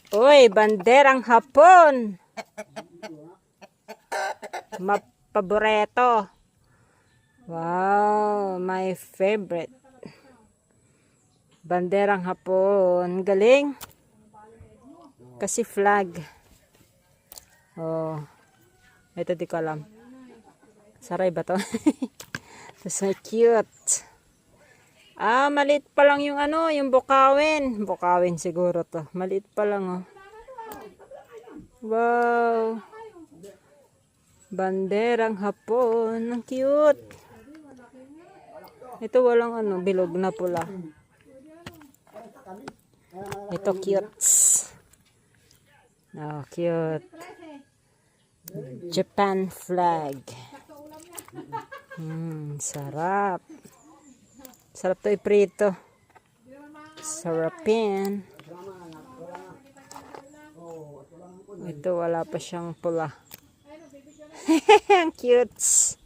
Uy, banderang hapon. Paborito. Wow, my favorite. Banderang hapon. Galing. Kasi flag. Oh. Ito di ko alam. Saray ba to? So cute. Maliit pa lang yung yung bukawin. Bukawin siguro to. Maliit pa lang oh. Wow. Banderang hapon. Ang cute. Ito walang bilog na pula. Ito cute. Oh, cute. Japan flag. Sarap. Sarap to iprito. Sarapin. Ito wala pa siyang pula. Ang cute.